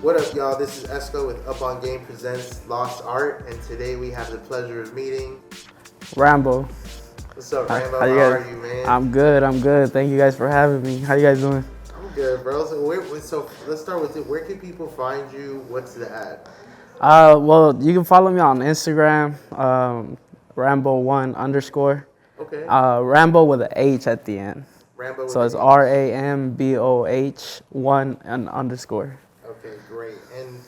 What up, y'all? This is Esco with Up on Game Presents Lost Art, and today we have the pleasure of meeting Rambo. What's up, How, Rambo? how you How guys? are you, man? I'm good. I'm good. Thank you guys for having me. How you guys doing? I'm good, bro. So let's start with it. Where can people find you? What's the ad? Well, you can follow me on Instagram, Rambo1_. Okay, Rambo with an H at the end. Rambo with So it's the H. Ramboh one and underscore. Okay, great. And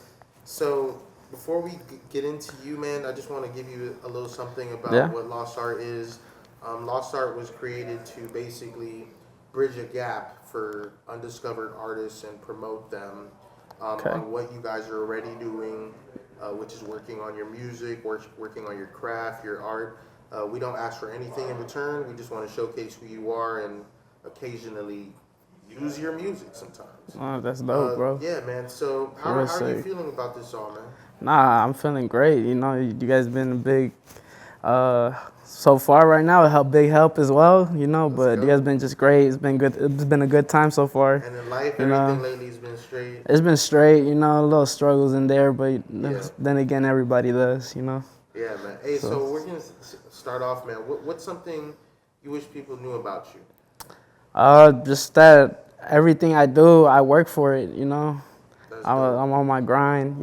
so before we get into you, man, I just want to give you a little something about Yeah. what Lost Art is. Lost Art was created to basically bridge a gap for undiscovered artists and promote them Okay. on what you guys are already doing, which is working on your music, working on your craft, your art. We don't ask for anything in return. We just want to showcase who you are and occasionally use your music sometimes. Oh, that's dope, bro. Yeah, man. So how Real are you sick. feeling about this all, man? Nah, I'm feeling great. You guys been a big, so far right now, a big help as well. Let's But you go. guys been just great. It's been good. It's been a good time so far. And in life, You everything know, lately has been straight. it's been straight. Little struggles in there, but Yeah. then again, everybody does. Yeah, man. Hey, So, so we're gonna start off, man. What's something you wish people knew about you? just that everything I do, I work for it. That's I'm, dope. I'm on my grind.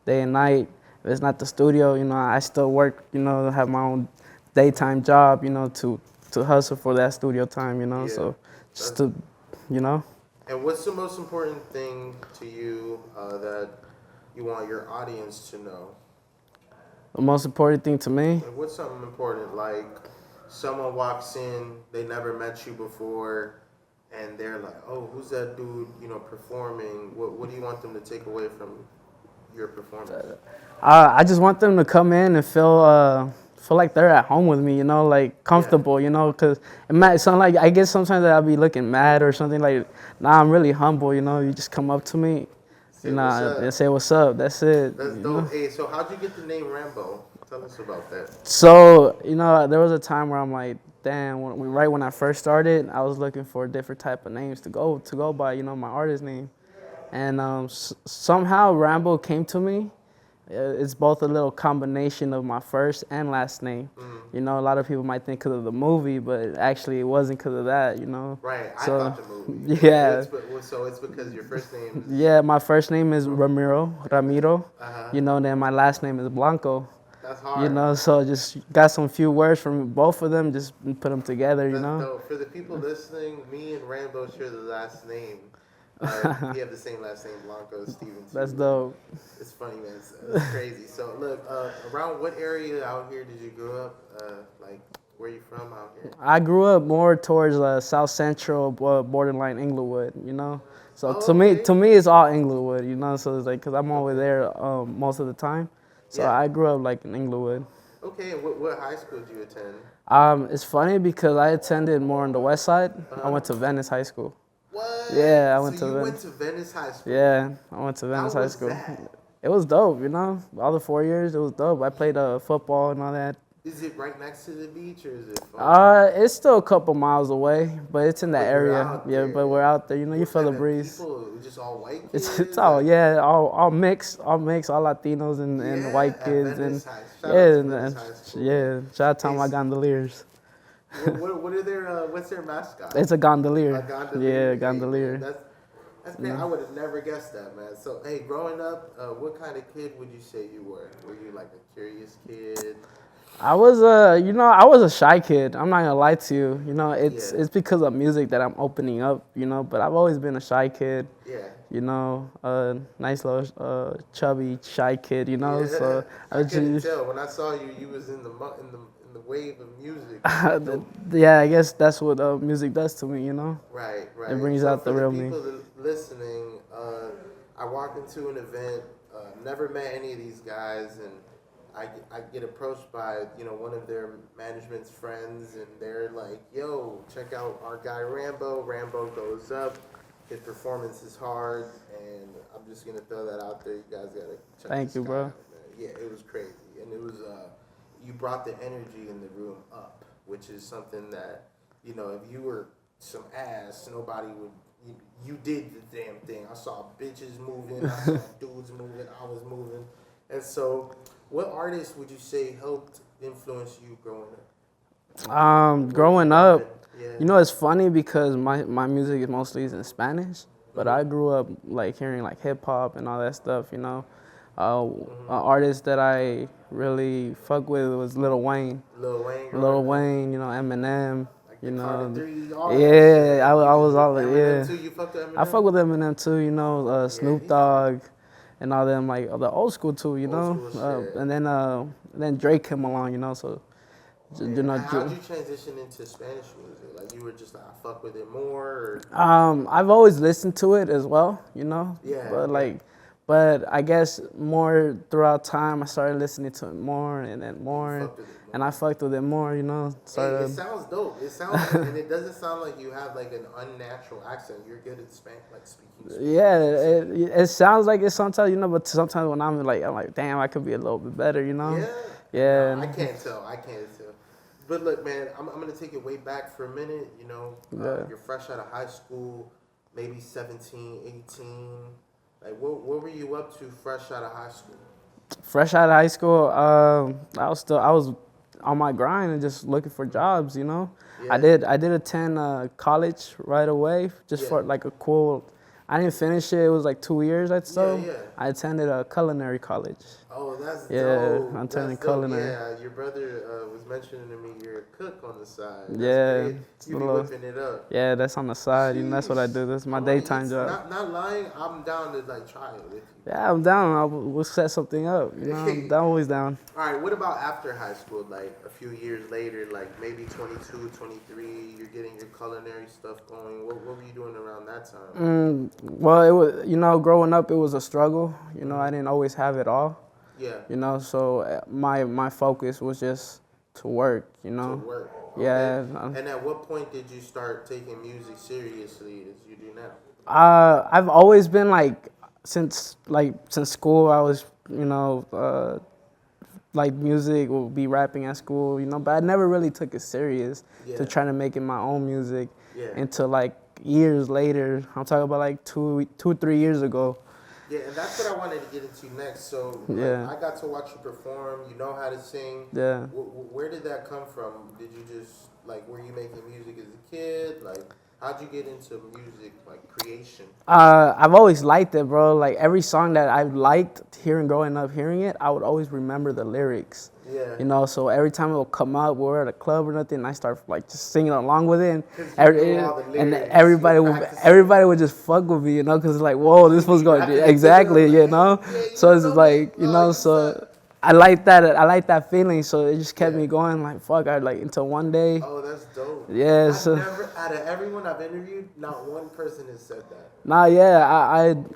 Day and night. If it's not the studio, I still work. Have my own daytime job. To hustle for that studio time. Yeah. So just That's- to, you know. And what's the most important thing to you that you want your audience to know? The most important thing to me, Like, what's something important? Like someone walks in, they never met you before, and they're like, "Oh, who's that dude? Performing." What do you want them to take away from your performance? I just want them to come in and feel like they're at home with me, like comfortable, cause it might sound like I guess sometimes I'll be looking mad or something like. Nah, I'm really humble, you just come up to me, Say what's and up. say what's up. That's it. That's dope. Hey, so how'd you get the name Rambo? Tell us about that. So there was a time where I'm like, damn, right when I first started, I was looking for different type of names to go by, my artist name, and somehow Rambo came to me. It's both a little combination of my first and last name. A lot of people might think because of the movie, but actually it wasn't because of that. Right, I So thought the movie. yeah, So it's because your first name is. yeah. My first name is Ramiro. Uh-huh. Then my last name is Blanco. That's hard. So just got some few words from both of them, just put them together. That's dope. For the people listening, me and Rambo share the last name. We have the same last name, Blanco Steven. That's dope. It's funny, man. It's crazy. So look, around what area out here did you grow up? Like, where you from out here? I grew up more towards South Central, borderline Inglewood. So Oh, to okay. me, it's all Inglewood. So it's like because I'm over there most of the time. So Yeah. I grew up like in Inglewood. Okay, and what high school did you attend? It's funny because I attended more on the west side. I went to Venice High School. What? Yeah, I So went to you went Venice. to Venice High School. Yeah, I went to Venice How High was School. that? It was dope. All the 4 years, it was dope. I played football and all that. Is it right next to the beach or is it far? It's still a couple miles away, but it's in that But you're area. out Yeah, there. but we're out there. You What feel the kind of breeze. people? Just all white kids? It's all all mixed, all Latinos and Yeah, white at kids Venice and High. Shout out yeah, to and, Venice High School. yeah. Shout out to all my Hey, gondoliers. what are their what's their mascot? It's a gondolier. A gondolier. Yeah, Hey, gondolier. man, that's great. I would have never guessed that, man. So hey, growing up, what kind of kid would you say you were? Were you like a curious kid? I was I was a shy kid. I'm not gonna lie to you. Yeah. It's because of music that I'm opening up. But I've always been a shy kid. Yeah. Nice little chubby shy kid. Yeah. So I couldn't just, tell when I saw you. You was in the wave of music. yeah. I guess that's what music does to me. Right, right. It brings So out the for real the me. people listening, I walked into an event, never met any of these guys, and I get approached by one of their management's friends, and they're like, "Yo, check out our guy Rambo. Rambo goes up. His performance is hard, and I'm just gonna throw that out there. You guys gotta check Thank this you, guy bro. out, man. Yeah, it was crazy, and it was you brought the energy in the room up, which is something that if you were some ass, nobody you did the damn thing. I saw bitches moving, I saw dudes moving, I was moving. And so, what artists would you say helped influence you growing up? What were you Growing bumping? up, Yeah. you know, it's funny because my music is mostly in Spanish, but I grew up like hearing like hip hop and all that stuff. You know, artist that I really fuck with was Lil Wayne. Lil Wayne. Lil growing up? Wayne, you know, Eminem. Like You the Carter know, 3, all that shit. yeah, I was all Eminem yeah. too. You fucked with I Eminem? fuck with Eminem too. You know, Yeah, Snoop he's Dogg, and all them like the old school too. You old know, school shit. and then Drake came along. You know, so you know. How'd you transition into Spanish music? Like you were just like, I fuck with it more, or I've always listened to it as well, you know. Yeah, But yeah. like, but I guess more throughout time, I started listening to it more and then more, fucked with it more. and I fucked with it more, you know. Hey, Started. it sounds dope. It sounds, and it doesn't sound like you have like an unnatural accent. You're good at like speaking. Yeah, it sounds like it sometimes, you know, but sometimes when I'm like, damn, I could be a little bit better, you know. Yeah. Yeah. No, I can't tell. I can't tell. But look, man, I'm gonna take it way back for a minute. You know, Yeah. you're fresh out of high school, maybe 17, 18. Like, what were you up to fresh out of high school? Fresh out of high school, I was on my grind and just looking for jobs. You know, Yeah. I did attend college right away just for Yeah. like a cool. I didn't finish it. It was like 2 years, I'd say. Yeah. I attended a culinary college. Oh, that's Yeah, dope. I'm That's turning dope. culinary. Yeah, your brother was mentioning to me you're a cook on the side. That's Yeah, great. it's You a be little- whipping it up. Yeah, that's on the side. You know, that's what I Sheesh. do. That's my I wanna daytime eat- job. Not lying. I'm down to like try it with you. Yeah, I'm down. We'll set something up. You know, I'm always down. All right. What about after high school? Like a few years later, like maybe 22, 23. You're getting your culinary stuff going. What were you doing around that time? Well, it was, you know, growing up, it was a struggle. You know, I didn't always have it all. Yeah. You know, so my focus was just to work. You know. To work. Yeah. And at what point did you start taking music seriously as you do now? I've always been like since school. I was like music, will be rapping at school. You know, but I never really took it serious Yeah. to try to make it my own music Yeah. until like years later. I'm talking about like 3 years ago. Yeah, and that's what I wanted to get into next. So, Yeah. I got to watch you perform. You know how to sing. Yeah. Where did that come from? Did you just like were you making music as a kid? Like, how'd you get into music, like creation? I've always liked it, bro. Like every song that I've liked growing up hearing it, I would always remember the lyrics. Yeah. You know, so every time it would come up, we're at a club or nothing, I start like just singing along with it, and, 'Cause you know all the and lyrics, everybody would just fuck with me, you know, because it's like, whoa, this was going rapping exactly, too, you like, know. yeah, you So it's know like, me? you Oh, know, you so suck. I like that. I like that feeling. So it just kept Yeah. me going. Like fuck, I like until one day. Oh, that's dope. Yeah, I've so- never, out of everyone I've interviewed, not one person has said that. Nah, yeah,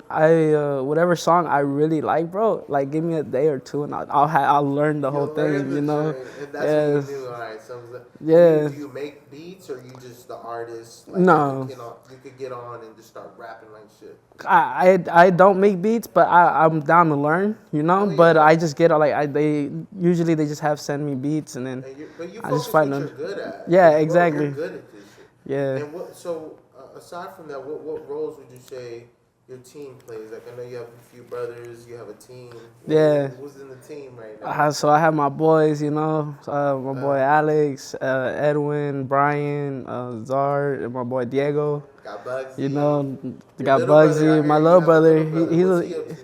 I whatever song I really like, bro. Like, give me a day or two, and I'll learn the whole You'll learn thing, the you know. joint, and that's Yes. what you do. All right, so it's like, Yeah. Do you make beats, or you just the artist? Like, No. You could get on and just start rapping like shit. I don't make beats, but I'm down to learn, you know. Oh, yeah. But I just get they usually just have send me beats, and then But you I focus just find what them. you're good at. Yeah, Bro, exactly. You're good at this shit. Yeah. And aside from that, what roles would you say your team plays? Like, I know you have a few brothers, you have a team. Yeah. Who's in the team right now? So I have my boys, you know, my boy Alex, Edwin, Brian, Zard, and my boy Diego. Got Bugsy. You know, Your got little brother, I Bugsy, hear my you little have a brother. little brother. What's he up to?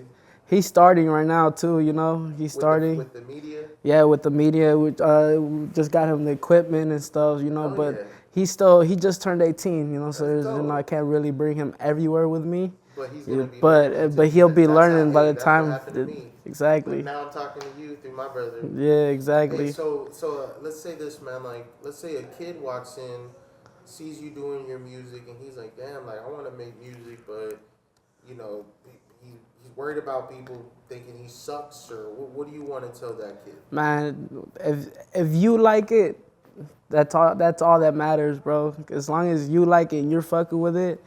He's starting right now too. You know, he's starting. With the media? Yeah, with the media, we just got him the equipment and stuff, you know. Oh, But yeah. he just turned 18, you know. So That's there's, you know, dope. I can't really bring him everywhere with me. But he's Yeah, gonna be learning but too. he'll be That's learning how- by hey, the that's time. what happened to me. Exactly. But now I'm talking to you through my brother. Yeah, Hey, exactly. so let's say this, man. Like, let's say a kid walks in, sees you doing your music, and he's like, "Damn, like I want to make music, but you know, he's worried about people thinking he sucks." Or what do you want to tell that kid? Man, if you like it, that's all that matters, bro. As long as you like it and you're fucking with it,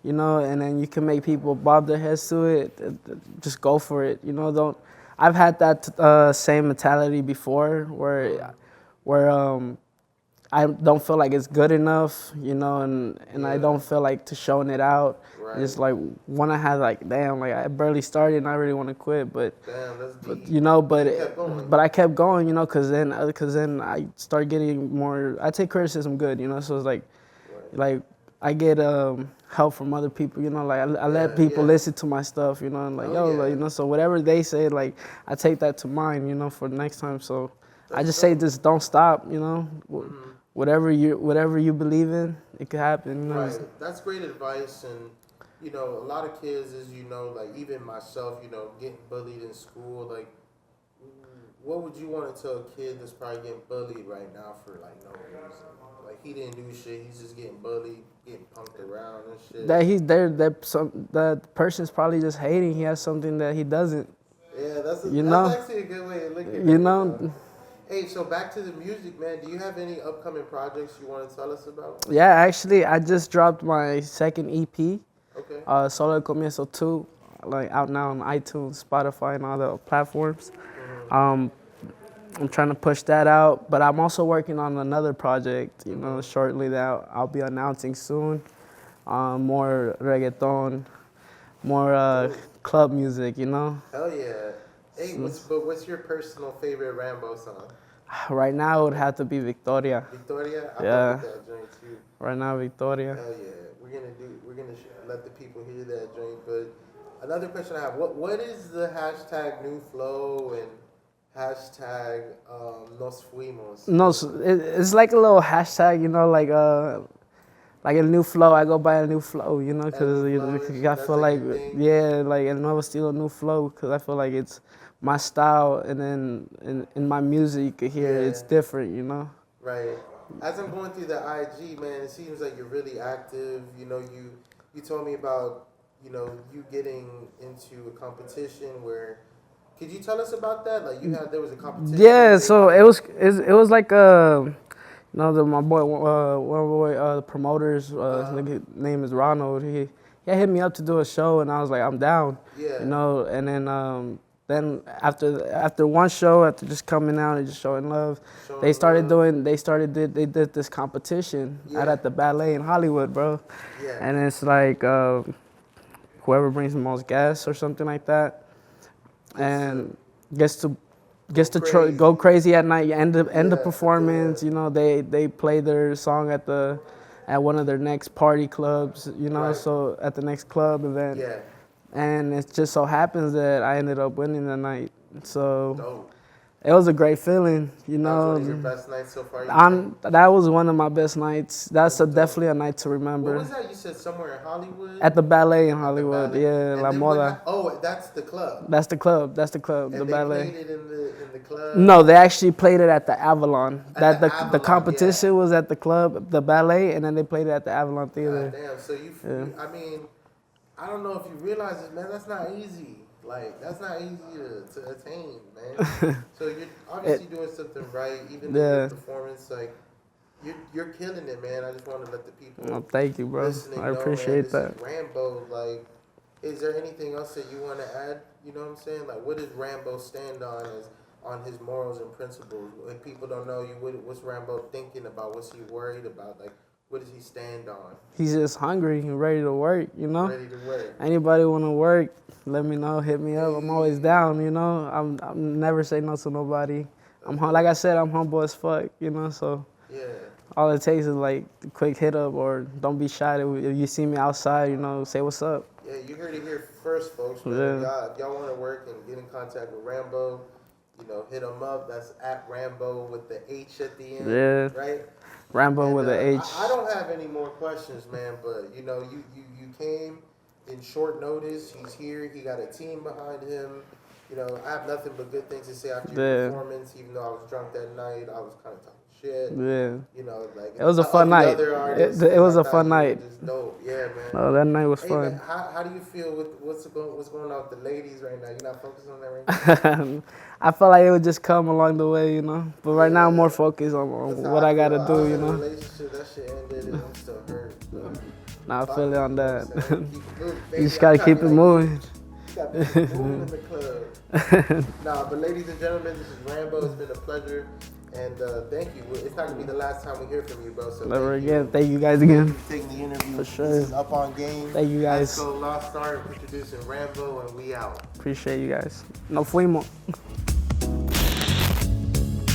you know, and then you can make people bob their heads to it, just go for it. You know, don't. I've had that same mentality before, where I don't feel like it's good enough, you know, and I don't feel like to showing it out. Right. It's like when I had like, damn, like I barely started and I really want to quit, but Damn, that's deep. you know, But I kept going, you know, cause then I start getting more. I take criticism good, you know, so it's like, right. like I get help from other people, you know, like I let people listen to my stuff, you know, and like like, you know, so whatever they say, like I take that to mind, you know, for the next time. So I just say just don't stop, you know. Whatever you believe in, it could happen. You know? Right. That's great advice, and you know, a lot of kids, as you know, like even myself, you know, getting bullied in school, like, what would you want to tell a kid that's probably getting bullied right now for like no reason? Like he didn't do shit, he's just getting bullied, getting punked around and shit. That person's probably just hating. He has something that he doesn't. Yeah, that's actually a good way to look at it. You know. Hey, so back to the music, man. Do you have any upcoming projects you want to tell us about? Yeah, actually, I just dropped my second EP. Okay. Solo Comienzo 2, like out now on iTunes, Spotify, and all the platforms. I'm trying to push that out, but I'm also working on another project, you know, shortly that I'll be announcing soon. More reggaeton, more club music, you know. Hell yeah. Hey, what's your personal favorite Rambo song? Right now it would have to be Victoria. Victoria? I Yeah. fuck with that joint too. Right now, Victoria. Hell yeah. We're gonna let the people hear that joint. But another question I have: what is the hashtag New Flow and hashtag Nos Fuimos? No, it's like a little hashtag, you know, like a new flow. I go by a new flow, you know, because I feel like like el nuevo estilo, new flow, because I feel like it's my style, and then in my music you can hear it's different, you know. Right. As I'm going through the IG, man, it seems like you're really active. You know, you told me about, you know, you getting into a competition where. Could you tell us about that? Like there was a competition. Yeah, so it was like you know, my boy, one boy, the promoters, his name is Ronald. He hit me up to do a show, and I was like, I'm down. Yeah. You know, and then after one show, after just coming out and just showing love, they did this competition out at the ballet in Hollywood, bro. Yeah. And it's like whoever brings the most gas or something like that, and gets to go crazy at night. End the performance. You know, they play their song at one of their next party clubs. You know, so at the next club event. Yeah. And it just so happens that I ended up winning the night. So Dope. It was a great feeling, you know. That was one of your best nights so far? That was one of my best nights. That's definitely a night to remember. What was that? You said somewhere in Hollywood? At the ballet in Hollywood, yeah, La Moda. That's the club. That's the club. And the ballet. Played it in the club. No, they actually played it at the Avalon. The competition was at the club, the ballet, and then they played it at the Avalon Theater. Damn. So I mean, I don't know if you realize this, man. That's not easy. Like, that's not easy to attain, man. So you're obviously doing something right, even in your performance. Like, you're killing it, man. I just want to let the people. Oh, thank you, bro. I appreciate that. This is Rambo. Like, is there anything else that you want to add? You know what I'm saying? Like, what does Rambo stand on his morals and principles? If people don't know you, what's Rambo thinking about? What's he worried about? Like, what does he stand on? He's just hungry and ready to work, you know? Ready to work. Anybody want to work, let me know, hit me up. I'm always down, you know? I'm never say no to nobody. Like I said, I'm humble as fuck, you know? So all it takes is like a quick hit up, or don't be shy. If you see me outside, you know, say what's up. Yeah, you heard it here first, folks. Man. If y'all want to work and get in contact with Rambo, you know, hit him up. That's at Rambo with the H at the end. Yeah. Right? Rambo with the H. I don't have any more questions, man, but you know, you came in short notice. He's here. He got a team behind him. You know, I have nothing but good things to say after your performance. Even though I was drunk that night, I was kind of talking shit. Yeah. You know, like it was a fun night. It was a fun night. Just dope. Yeah, man. Oh, that night was fun. Man, how do you feel with what's going on with the ladies right now? You're not focused on that right now? I felt like it would just come along the way, you know. But right now, I'm more focused on what I gotta do, you know. Relationship, that shit ended, and I'm still hurt. Nah, I feel it on that. You just gotta keep it moving. Got moving in the club. Nah, but ladies and gentlemen, this is Rambo. It's been a pleasure. And thank you. It's not gonna be the last time we hear from you, bro. So Never thank you. again. Thank you guys again. for taking the interview. For sure. This is Up on Game. Thank you guys. Let's go Lost Star introducing Rambo, and we out. Appreciate you guys. No fuimos.